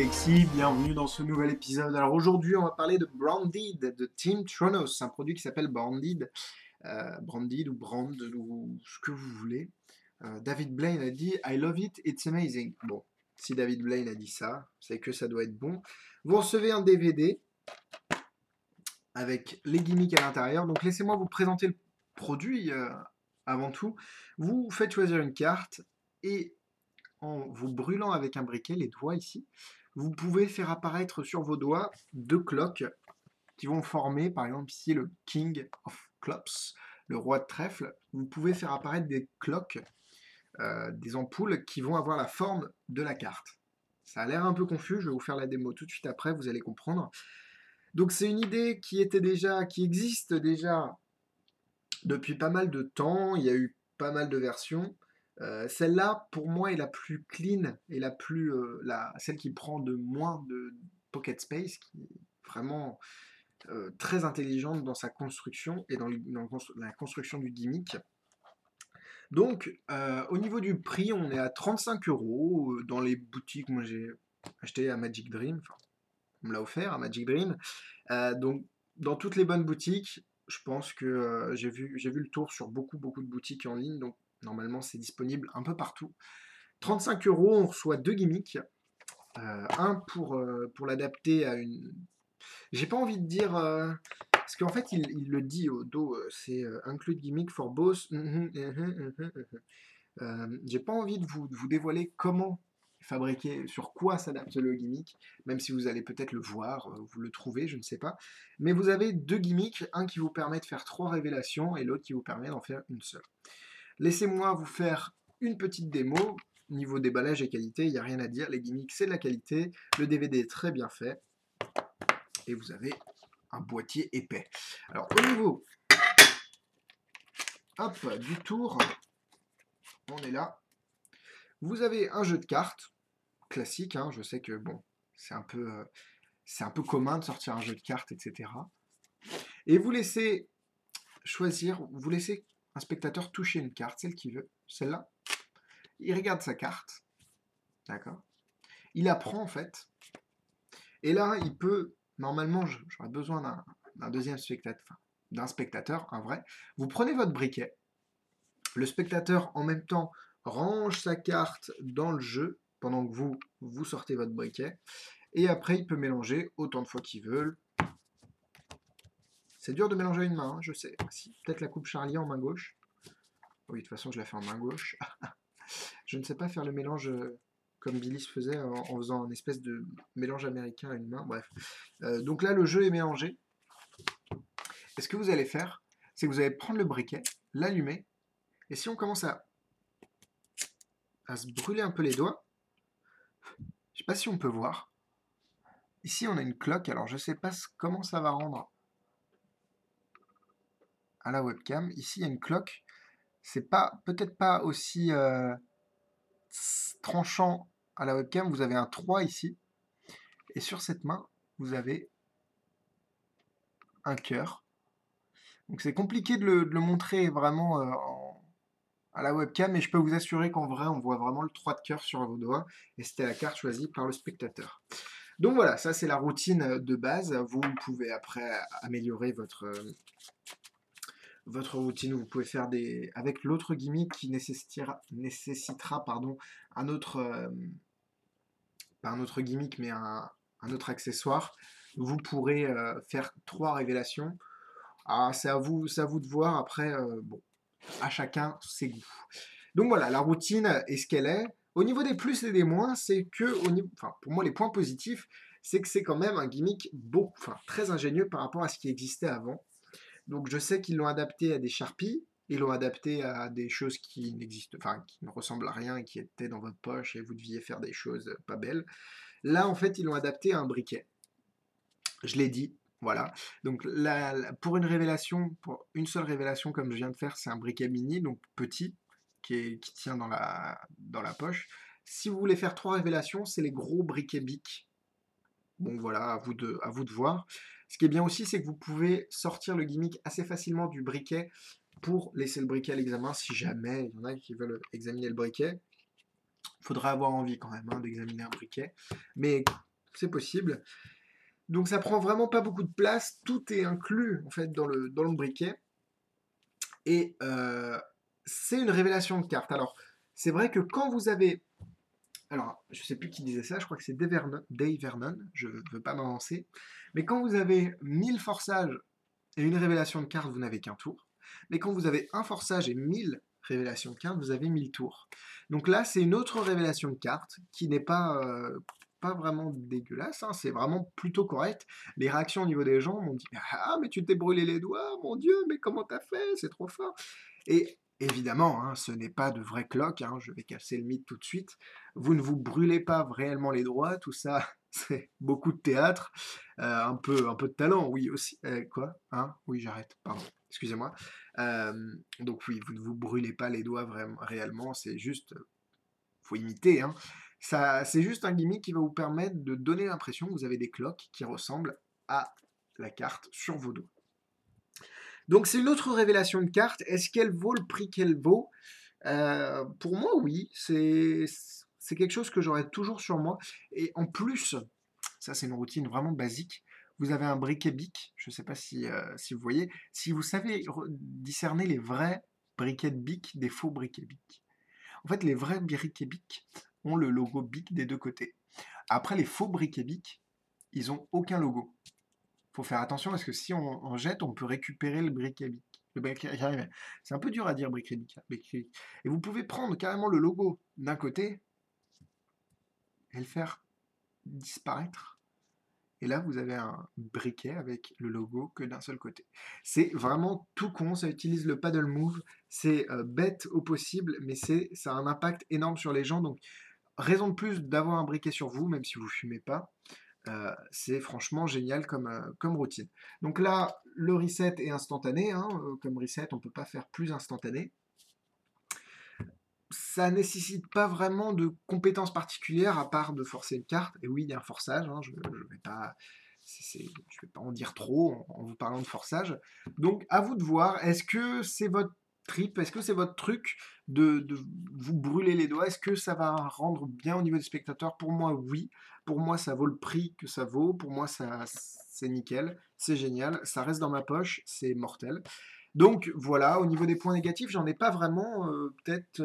Alexis, bienvenue dans ce nouvel épisode. Alors aujourd'hui, on va parler de Branded de Team Tronos, un produit qui s'appelle Branded, Branded ou Brand ou ce que vous voulez. David Blaine a dit I love it, it's amazing. Bon, si David Blaine a dit ça, c'est que ça doit être bon. Vous recevez un DVD avec les gimmicks à l'intérieur. Donc laissez-moi vous présenter le produit avant tout. Vous faites choisir une carte et en vous brûlant avec un briquet, les doigts ici, vous pouvez faire apparaître sur vos doigts deux cloques qui vont former, par exemple ici le King of Clubs, le roi de trèfle. Vous pouvez faire apparaître des cloques, des ampoules qui vont avoir la forme de la carte. Ça a l'air un peu confus, je vais vous faire la démo tout de suite après, vous allez comprendre. Donc c'est une idée qui existe déjà depuis pas mal de temps, il y a eu pas mal de versions. Celle-là, pour moi, est la plus clean et celle qui prend de moins de pocket space, qui est vraiment très intelligente dans sa construction et dans la construction du gimmick. Donc, au niveau du prix, on est à 35 euros dans les boutiques. Moi, j'ai acheté à Magic Dream, enfin, on me l'a offert à Magic Dream. Donc, dans toutes les bonnes boutiques, je pense que j'ai vu le tour sur beaucoup de boutiques en ligne. Donc, normalement, c'est disponible un peu partout. 35 euros, on reçoit deux gimmicks. Un pour l'adapter à une. J'ai pas envie de dire. Parce qu'en fait, il le dit au dos, c'est include gimmick for both. J'ai pas envie de vous dévoiler comment fabriquer, sur quoi s'adapte le gimmick, même si vous allez peut-être le voir, vous le trouvez, je ne sais pas. Mais vous avez deux gimmicks, un qui vous permet de faire 3 révélations et l'autre qui vous permet d'en faire une seule. Laissez-moi vous faire une petite démo. Niveau déballage et qualité, il n'y a rien à dire. Les gimmicks, c'est de la qualité. Le DVD est très bien fait. Et vous avez un boîtier épais. Alors, au niveau du tour, on est là. Vous avez un jeu de cartes classique. Hein, je sais que bon, c'est un peu commun de sortir un jeu de cartes, etc. Et vous laissez choisir, vous laissez un spectateur toucher une carte, celle qu'il veut, celle-là. Il regarde sa carte, d'accord. Il apprend en fait. Et là, il peut, normalement, j'aurais besoin d'un deuxième spectateur, enfin, d'un spectateur, un vrai. Vous prenez votre briquet. Le spectateur, en même temps, range sa carte dans le jeu pendant que vous sortez votre briquet. Et après, il peut mélanger autant de fois qu'il veut. C'est dur de mélanger à une main, hein, je sais. Si, peut-être la coupe Charlie en main gauche. Oui, de toute façon, je la fais en main gauche. Je ne sais pas faire le mélange comme Billy se faisait en faisant un espèce de mélange américain à une main. Bref. Donc là, le jeu est mélangé. Et ce que vous allez faire, c'est que vous allez prendre le briquet, l'allumer. Et si on commence à se brûler un peu les doigts, je ne sais pas si on peut voir. Ici, on a une cloque. Alors, je ne sais pas comment ça va rendre à la webcam. Ici, il y a une cloque. C'est pas peut-être pas aussi tranchant à la webcam. Vous avez un 3 ici. Et sur cette main, vous avez un cœur. Donc c'est compliqué de le montrer vraiment à la webcam, mais je peux vous assurer qu'en vrai, on voit vraiment le 3 de cœur sur vos doigts. Et c'était la carte choisie par le spectateur. Donc voilà, ça c'est la routine de base. Vous pouvez après améliorer votre routine. Vous pouvez faire avec l'autre gimmick qui nécessitera un autre, pas un autre gimmick, mais un autre accessoire. Vous pourrez faire 3 révélations. Ah, c'est à vous de voir. Après, bon, à chacun ses goûts. Donc voilà, la routine est ce qu'elle est. Au niveau des plus et des moins, c'est que, pour moi, les points positifs, c'est que c'est quand même un gimmick très ingénieux par rapport à ce qui existait avant. Donc je sais qu'ils l'ont adapté à des Sharpies, ils l'ont adapté à des choses qui n'existent, qui ne ressemblent à rien et qui étaient dans votre poche et vous deviez faire des choses pas belles. Là, en fait, ils l'ont adapté à un briquet. Je l'ai dit, voilà. Donc pour une seule révélation comme je viens de faire, c'est un briquet mini, donc petit, qui tient dans la poche. Si vous voulez faire 3 révélations, c'est les gros briquets Bic. Bon voilà, à vous de voir. Ce qui est bien aussi, c'est que vous pouvez sortir le gimmick assez facilement du briquet pour laisser le briquet à l'examen si jamais il y en a qui veulent examiner le briquet. Il faudra avoir envie quand même d'examiner un briquet. Mais c'est possible. Donc ça prend vraiment pas beaucoup de place, tout est inclus en fait dans le briquet. Et c'est une révélation de carte. Alors, c'est vrai que quand vous avez... Alors, je sais plus qui disait ça, je crois que c'est Dave Vernon, je ne veux pas m'avancer. Mais quand vous avez 1000 forçages et une révélation de carte, vous n'avez qu'un tour. Mais quand vous avez un forçage et 1000 révélations de cartes, vous avez 1000 tours. Donc là, c'est une autre révélation de carte qui n'est pas vraiment dégueulasse, hein, c'est vraiment plutôt correct. Les réactions au niveau des gens m'ont dit ah, mais tu t'es brûlé les doigts, mon Dieu, mais comment t'as fait? C'est trop fort. Et évidemment, hein, ce n'est pas de vrai cloque, hein, je vais casser le mythe tout de suite. Vous ne vous brûlez pas réellement les doigts, tout ça, c'est beaucoup de théâtre, un peu de talent, oui aussi. Quoi? Hein? Oui, j'arrête, pardon, excusez-moi. Donc oui, vous ne vous brûlez pas les doigts vraiment, réellement, c'est juste, faut imiter, hein. Ça, c'est juste un gimmick qui va vous permettre de donner l'impression que vous avez des cloques qui ressemblent à la carte sur vos doigts. Donc c'est une autre révélation de carte. Est-ce qu'elle vaut le prix qu'elle vaut? Pour moi, oui. C'est quelque chose que j'aurai toujours sur moi. Et en plus, ça c'est une routine vraiment basique. Vous avez un briquet bic. Je ne sais pas si vous voyez. Si vous savez discerner les vrais briquets de bic des faux briquets bic. En fait, les vrais briquets bic ont le logo bic des deux côtés. Après, les faux briquets bic, ils n'ont aucun logo. Faut faire attention parce que si on jette, on peut récupérer le briquet bic. C'est un peu dur à dire briquet bic. Et vous pouvez prendre carrément le logo d'un côté et le faire disparaître. Et là, vous avez un briquet avec le logo que d'un seul côté. C'est vraiment tout con, ça utilise le paddle move. C'est bête au possible, mais ça a un impact énorme sur les gens. Donc, raison de plus d'avoir un briquet sur vous, même si vous ne fumez pas. C'est franchement génial comme routine. Donc là, le reset est instantané, hein, comme reset, on ne peut pas faire plus instantané. Ça nécessite pas vraiment de compétences particulières à part de forcer une carte. Et oui, il y a un forçage, hein, je vais pas, je vais pas en dire trop en vous parlant de forçage. Donc à vous de voir, est-ce que c'est votre trip, est-ce que c'est votre truc de vous brûler les doigts? Est-ce que ça va rendre bien au niveau des spectateurs? Pour moi, oui. Pour moi, ça vaut le prix que ça vaut. Pour moi, c'est nickel, c'est génial. Ça reste dans ma poche, c'est mortel. Donc voilà, au niveau des points négatifs, j'en ai pas vraiment. Peut-être,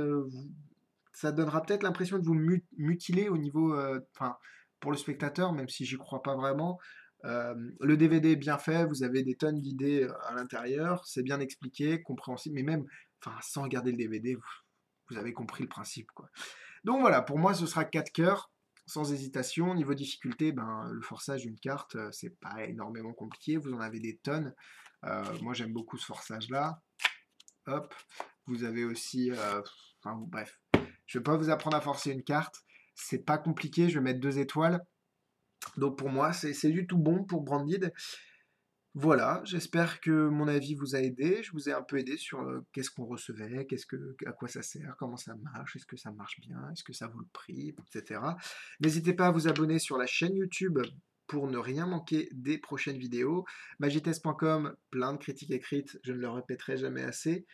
ça donnera peut-être l'impression de vous mutiler au niveau, enfin, pour le spectateur, même si j'y crois pas vraiment. Le DVD est bien fait, vous avez des tonnes d'idées à l'intérieur, c'est bien expliqué, compréhensible, mais même, enfin, sans regarder le DVD, vous avez compris le principe, quoi. Donc voilà, pour moi, ce sera 4 cœurs, sans hésitation. Niveau difficulté, ben, le forçage d'une carte, c'est pas énormément compliqué, vous en avez des tonnes. Moi, j'aime beaucoup ce forçage-là. Hop, vous avez aussi, enfin, bref, je vais pas vous apprendre à forcer une carte, c'est pas compliqué, je vais mettre 2 étoiles. Donc pour moi, c'est du tout bon pour Branded. Voilà, j'espère que mon avis vous a aidé. Je vous ai un peu aidé sur qu'est-ce qu'on recevait, à quoi ça sert, comment ça marche, est-ce que ça marche bien, est-ce que ça vaut le prix, etc. N'hésitez pas à vous abonner sur la chaîne YouTube pour ne rien manquer des prochaines vidéos. Magitest.com, plein de critiques écrites, je ne le répéterai jamais assez.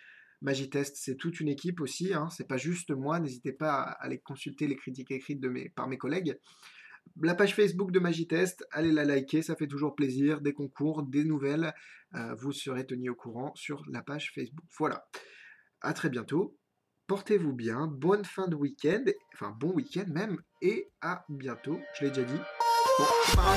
Magitest, c'est toute une équipe aussi, hein, c'est pas juste moi. N'hésitez pas à aller consulter les critiques écrites par mes collègues. La page Facebook de Magitest, allez la liker, ça fait toujours plaisir. Des concours, des nouvelles, vous serez tenu au courant sur la page Facebook. Voilà, à très bientôt. Portez-vous bien, bonne fin de week-end, enfin bon week-end même, et à bientôt, je l'ai déjà dit. Bon, c'est pas grave.